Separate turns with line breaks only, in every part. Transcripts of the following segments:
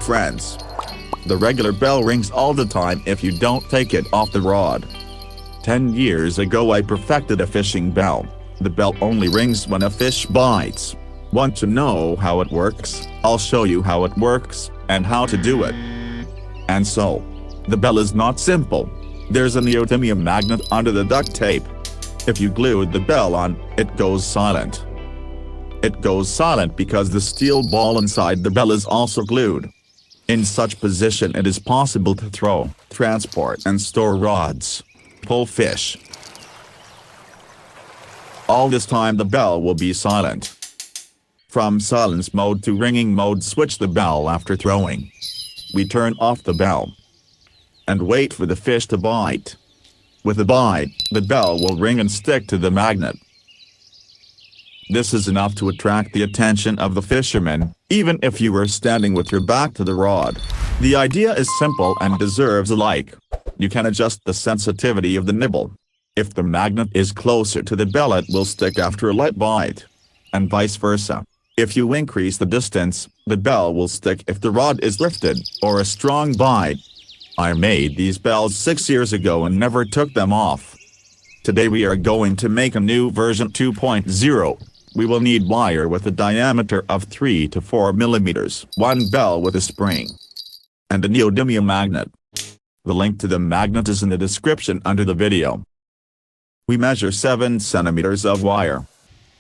friends. The regular bell rings all the time if you don't take it off the rod. 10 years ago I perfected a fishing bell. The bell only rings when a fish bites. Want to know how it works? I'll show you how it works, and how to do it. And so, the bell is not simple. There's a neodymium magnet under the duct tape. If you glued the bell on, it goes silent. It goes silent because the steel ball inside the bell is also glued. In such position it is possible to throw, transport and store rods, pull fish. All this time the bell will be silent. From silence mode to ringing mode, switch the bell after throwing. We turn off the bell and wait for the fish to bite. With a bite, the bell will ring and stick to the magnet. This is enough to attract the attention of the fisherman, even if you were standing with your back to the rod. The idea is simple and deserves a like. You can adjust the sensitivity of the nibble. If the magnet is closer to the bell, it will stick after a light bite, and vice versa. If you increase the distance, the bell will stick if the rod is lifted, or a strong bite. I made these bells 6 years ago and never took them off. Today we are going to make a new version 2.0. We will need wire with a diameter of 3 to 4 millimeters, one bell with a spring, and a neodymium magnet. The link to the magnet is in the description under the video. We measure 7 centimeters of wire.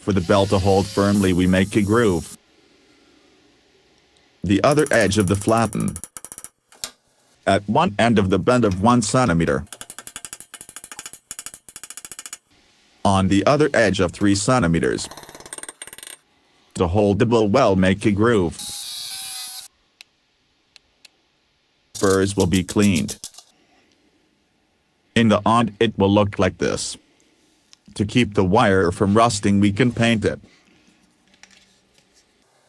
For the bell to hold firmly, we make a groove. The other edge of the flatten at one end of the bend of 1 centimeter. On the other edge of 3 centimeters. To hold the bell well, make a groove. Furs will be cleaned. In the end it will look like this. To keep the wire from rusting, we can paint it.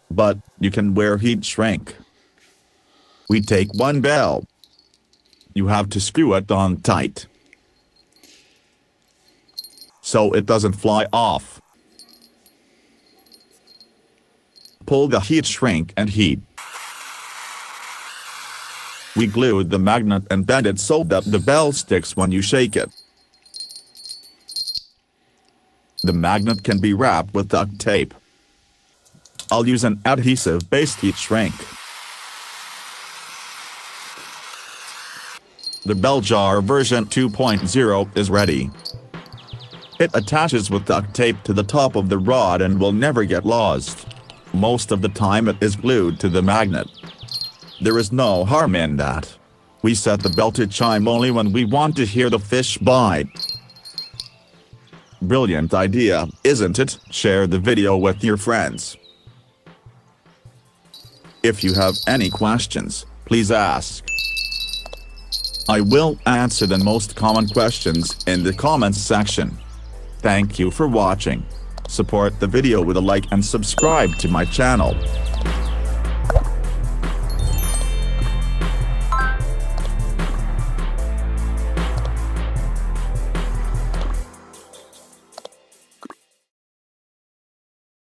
But you can wear heat shrink. We take one bell. You have to screw it on tight, so it doesn't fly off. Pull the heat shrink and heat. We glued the magnet and bend it so that the bell sticks when you shake it. The magnet can be wrapped with duct tape. I'll use an adhesive-based heat shrink. The bell jar version 2.0 is ready. It attaches with duct tape to the top of the rod and will never get lost. Most of the time it is glued to the magnet. There is no harm in that. We set the bell to chime only when we want to hear the fish bite. Brilliant idea, isn't it? Share the video with your friends. If you have any questions, please ask. I will answer the most common questions in the comments section. Thank you for watching. Support the video with a like and subscribe to my channel.